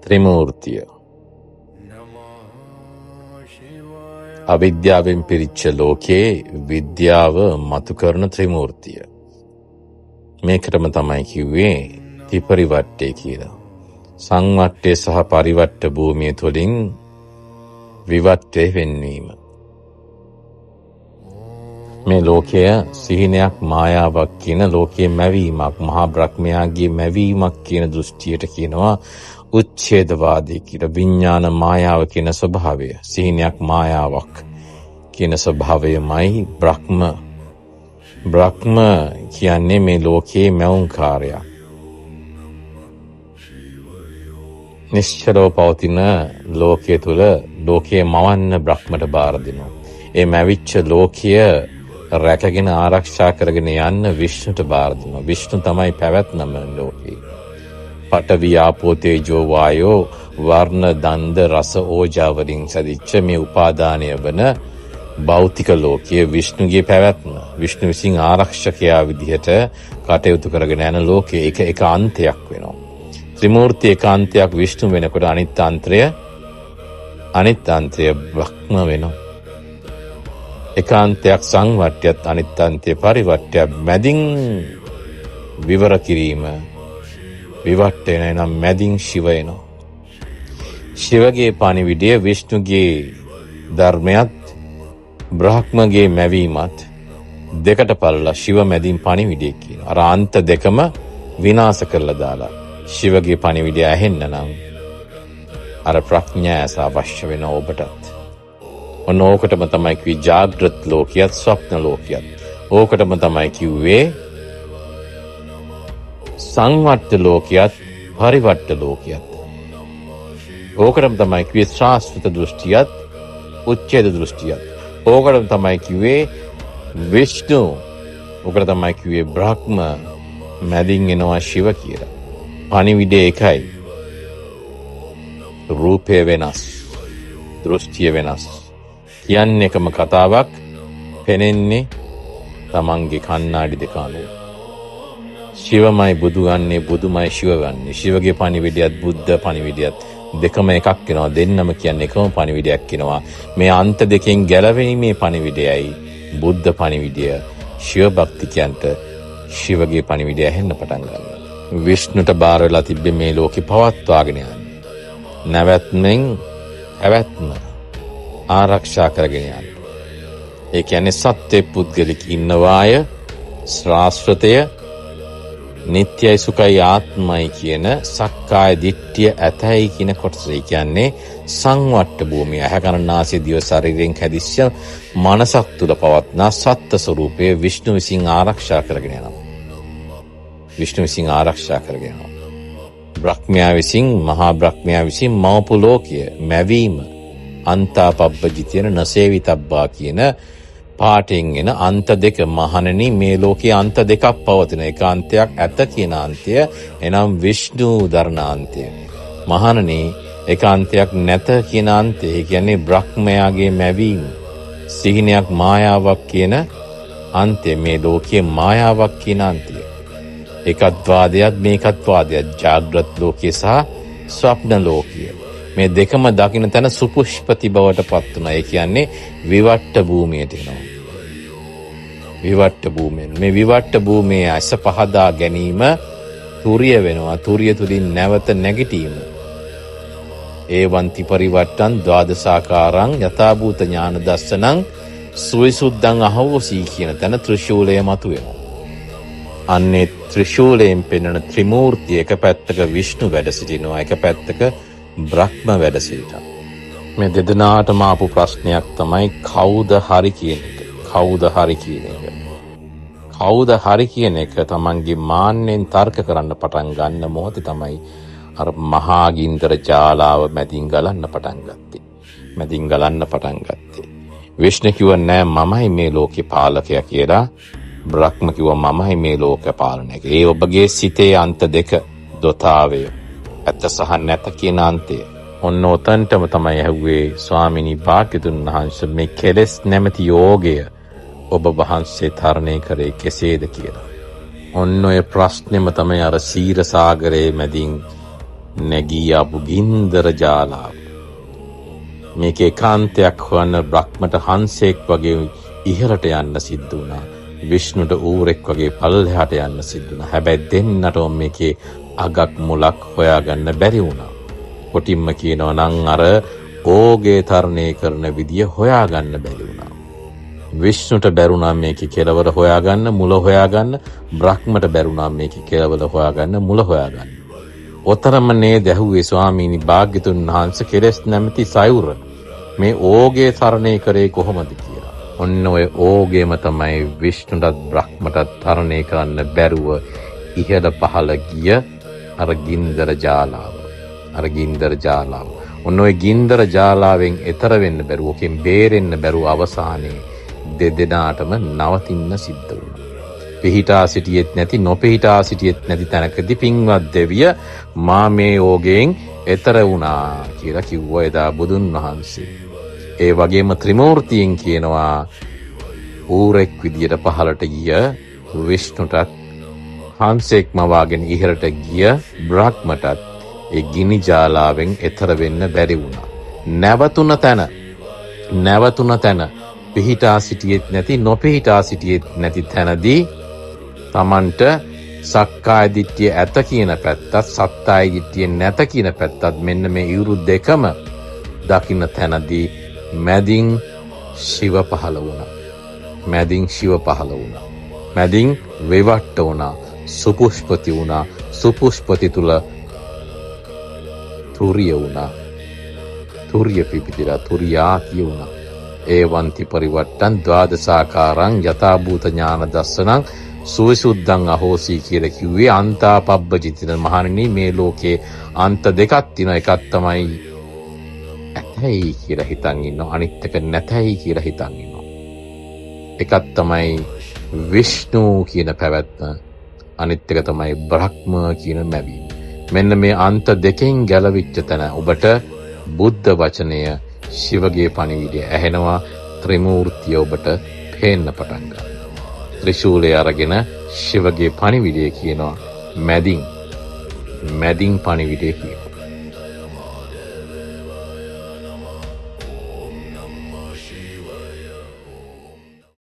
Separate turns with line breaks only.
ත්‍රිමූර්තිය. අවිද්‍යාවෙන් පිරිච්ච ලෝකයේ විද්‍යාව මතු කරන ත්‍රිමූර්තිය. මේකටම තමයි කිව්වේ ත්‍රිපරිවට්ටය කියලා. සංවට්ටය සහ පරිවට්ට භූමිය තුළින් විවට්ටය වෙන්වීම. මේ ලෝකය සිහිනයක් මායාවක් කියන ලෝකයේ මැවීමක්, මහා බ්‍රහ්මයාගේ මැවීමක් කියන දෘෂ්ටියට කියනවා උච්ඡේදවාදී කියලා. විඥාන මායාව කියන ස්වභාවය, සිහිනයක් මායාවක් කියන ස්වභාවයමයි බ්‍රහ්ම කියන්නේ මේ ලෝකයේ මැවුම්කාරයක්. නිශ්චලව පවතින ලෝකයේ තුල ලෝකයේ මවන්න බ්‍රහ්මට බාර දෙනවා. ඒ මැවිච්ච ලෝකය රැකගෙන ආරක්ෂා කරගෙන යන්න විෂ්ණුට බාර දෙනවා. විෂ්ණු තමයි පැවැත්නම ලෝකේ. පඨවි ආපෝ තේජෝ වායෝ වර්ණ දන්ද රස ඕජා වලින් සදිච්ච මේ උපාදානය වන භෞතික ලෝකයේ විෂ්ණුගේ පැවැත්ම, විෂ්ණු විසින් ආරක්ෂකයා විදිහට කටයුතු කරගෙන යන ලෝකයේ එක අන්තයක් වෙනවා. ත්‍රිමූර්ති ඒකාන්තයක් විෂ්ණු වෙනකොට අනිත් අන්තය බ්‍රහ්ම වෙනවා. ඒකාන්තයක් සංවට්ටයත් අනිත් අන්තය පරිවට්ටයක් මැදින් විවර කිරීම විවට්ටය නම් මැදින් ශිව එනවා. ශිවගේ පණිවිඩය විෂ්ණුගේ ධර්මයත් බ්‍රහ්මගේ මැවීමත් දෙකට පළලා ශිව මැදින් පණිවිඩය කියන. අර අන්ත දෙකම විනාශ කරලා දාලා ශිවගේ පණිවිඩය ඇහෙන්න නම් අර ප්‍රඥා ඇස අවශ්‍ය වෙන ඔබටත්. ඔන්න ඕකටම තමයි කිව්වේ ජාග්‍රත් ලෝකියත් ස්වප්න ලෝකියත්. ඕකටම තමයි කිව්වේ සංවට්ට ලෝකියත් පරිවට්ට ලෝකියත්. ඕකටම තමයි කිව්වේ ශාස්ත්‍රිත දෘෂ්ටියත් උච්ඡේද දෘෂ්ටියත්. ඕකටම තමයි කිව්වේ විෂ්ණු. ඕකට තමයි කිව්වේ බ්‍රහ්ම මැදින් එනවා ශිව කියලා. පණිවිඩය එකයි. රූපය වෙනස්, දෘෂ්ටිය වෙනස්. කියන්නේ එකම කතාවක්, පෙනෙන්නේ තමන්ගේ කණ්ණාඩි දෙක අනුව. ශිවමයි බුදු ගන්නේ, බුදුමයි ශිව ගන්නේ. ශිවගේ පණිවිඩයත් බුද්ධ පණිවිඩයත් දෙකම එකක් වෙනවා. දෙන්නම කියන්නේ එකම පණිවිඩයක් වෙනවා. මේ අන්ත දෙකෙන් ගැලවීමේ පණිවිඩයයි බුද්ධ පණිවිඩය. ශිව භක්තිකයන්ට ශිවගේ පණිවිඩය ඇහෙන්න පටන් ගන්නවා. විෂ්ණුට බාර වෙලා තිබ්බේ මේ ලෝකෙ පවත්වාගෙන යන්න. නැවැත්මෙන් පැවැත්ම ආරක්ෂා කරගෙන යන්න. ඒ කියන්නේ සත්‍ය පුද්ගලික ඉන්නවාය, ශ්‍රාස්ත්‍රතය, නිට්ටයයි සුඛයි ආත්මයි කියන සක්කාය දිට්ඨිය ඇතයි කියන කොටස. ඒ කියන්නේ සංවට්ට භූමිය, ඇහැකරනාසය දිව ශරීරයෙන් හැදිච්ච මනසක් තුල පවත්නා සත්ත්ව ස්වરૂපයේ විෂ්ණු විසින් ආරක්ෂා කරගෙන යනවා. විෂ්ණු විසින් ආරක්ෂා කරගෙන යනවා. බ්‍රහ්මයා විසින්, මහා බ්‍රහ්මයා විසින් මවපු ලෝකය මැවීම අන්තාපබ්බජිතේන නසේවිතබ්බා කියන පාඨයෙන් එන අන්ත දෙක. මහණෙනි, මේ ලෝකයේ අන්ත දෙකක් පවතින. එක අන්තයක් ඇත කියන අන්තය, එනම් විෂ්ණු දරණ අන්තය. මහණෙනි, එක අන්තයක් නැත කියන අන්තය. ඒ කියන්නේ බ්‍රහ්මයාගේ මැවීම, සිහිනයක් මායාවක් කියන අන්තය. මේ ලෝකයේ මායාවක් කියන අන්තය. එකත් වාදයක්, මේකත් වාදයක්. ජාග්‍රත් ලෝකයේ සහ ස්වප්න ලෝකය. මේ දෙකම දකින්න තැන සුපුෂ්පති බවට පත් වුණා. ඒ කියන්නේ විවට්ට භූමියට එනවා. විවට්ට භූමිය. මේ විවට්ට භූමියේ ඇස පහදා ගැනීම තුරිය වෙනවා. තුරිය තුලින් නැවත නැගිටීම. ඒවන්ති පරිවට්ටං ද්වාදසාකාරං යථාභූත ඥාන දස්සනං සුවිසුද්ධං අහෝසී කියන තැන ත්‍රිශූලය මතුවෙනවා. අන්නේ ත්‍රිශූලයෙන් පෙනෙන ත්‍රිමූර්තිය, එක පැත්තක විෂ්ණු වැඩ සිටිනවා, එක පැත්තක බ්‍රහ්ම වැඩ සිටිනවා. මේ දෙදෙනාටම ආපු ප්‍රශ්නයක් තමයි කවුද හරි කියන එක. කවුද හරි කියන එක. කවුද හරි කියන එක තමන්ගේ මාන්නෙන් තර්ක කරන්න පටන් ගන්න මොහොතේ තමයි අර මහා ගින්දර ජාලාව මැදින් ගලන්න පටන් ගත්තේ. විෂ්ණු කිව්වා නෑ මමයි මේ ලෝකේ පාලකයා කියලා. බ්‍රහ්ම කිව්වා මමයි මේ ලෝක පාලනය. ඒ ඔබගේ සිතේ අන්ත දෙක, දොතාවය, ඇත්ත සහ නැත කියන අන්තය. ඔන්න ඔතනටම තමයි ඇහුවේ ස්වාමිනී භාග්‍යතුන් වහන්සේ මේ කෙලෙස් නැමැති යෝගය ඔබ වහන්සේ තරණය කරේ කෙසේද කියලා. ඔන්න ඔය ප්‍රශ්නෙම තමයි අර සීර සාගරයේ මැදින් නැගී ආපු ගින්දර ජාලාව. මේක ඒකාන්තයක් හොයන්න බ්‍රහ්මට හංසෙක් වගේ ඉහළට යන්න සිද්ධ වුණා. විෂ්ණුට ඌරෙක් වගේ පල්ලෙහාට යන්න සිද්ධ වුණා. හැබැයි දෙන්නටම මේකේ අගක් මුලක් හොයාගන්න බැරි වුණා. කොටින්ම කියනවා නම් අර ඕගේ තරණය කරන විදිය හොයාගන්න බැරි වුණා. විෂ්ණුට බැරුණා මේකේ කෙලවර හොයාගන්න, මුල හොයාගන්න. බ්‍රහ්මට බැරුණා මේකේ කෙලවර හොයාගන්න, මුල හොයාගන්න. ඔතරම නේද ඇහුවේ ස්වාමීනි භාග්‍යතුන් වහන්සේ කෙලෙස් නැමැති සයුර මේ ඕගේ තරණය කරේ කොහොමද කියලා. ඔන්න ඔය ඕගේම තමයි විෂ්ණුටත් බ්‍රහ්මටත් තරණය කරන්න බැරුව ඉහළ පහළ ගිය අර ගින්දර ජාලාව. ඔන්න ඔය ගින්දර ජාලාවෙන් එතර වෙන්න බැරුව, ඔකෙන් බේරෙන්න බැරුව අවසානයේ දෙදෙනාටම නවතින්න සිද්ධ වුණා. පිහිටා සිටියෙත් නැති, නොපිහිටා සිටියෙත් නැති තැනකදී පින්වත් දෙවිය මා මේ යෝගයෙන් එතර වුණා කියලා කිව්වා එදා බුදුන් වහන්සේ. ඒ වගේම ත්‍රිමූර්තියෙන් කියනවා ඌරෙක් විදියට පහළට ගිය විෂ්ණුටත් හංසෙක්ම වාගෙන ඉහළට ගිය බ්‍රහ්මටත් ඒ ගිනි ජාලාවෙන් එතර වෙන්න බැරි වුණා. නැවතුන තැන පිහිටා සිටියෙත් නැති, නොපිහිටා සිටියෙත් නැති තැනදී තමන්ට සක්කාය දිට්ඨිය ඇත කියන පැත්තත්, සත්තාය දිට්ඨිය නැත කියන පැත්තත් මෙන්න මේ ඉවුරු දෙකම දකින්න තැනදී මැදින් ශිව පහළ වුණා. මැදින් වෙවට්ට වුණා. සුපුෂ්පති වුණා. සුපුෂ්පති තුල තුරිය වුණා. තුරිය පිපිතිලා තුරියාතිය වුණා. ඒවන්ති පරිවට්ටන් ද්වාදසාකාරං යථා භූත ඥාන දස්සනං සුවිසුද්ධං අහෝසි කියලා කිව්වේ අන්තාපබ්බජිතින මහණෙනි මේ ලෝකේ අන්ත දෙකක් තියෙනවා. එකක් තමයි ඇතයි කියලා හිතන් ඉන්නවා, අනිත් එක නැතයි කියලා හිතන් ඉන්නවා. එකක් තමයි විෂ්ණු කියන පැවැත්ම, අනිත් එක තමයි බ්‍රහ්ම කියන මැවීම. මෙන්න මේ අන්ත දෙකෙන් ගැලවිච්ච තැන ඔබට බුද්ධ වචනය, ශිවගේ පණිවිඩය ඇහෙනවා. ත්‍රිමූර්තිය ඔබට පේන්න පටන් ගන්නවා. ත්‍රිශූලය අරගෙන ශිවගේ පණිවිඩය කියනවා. මැදින් පණිවිඩය කියනවා.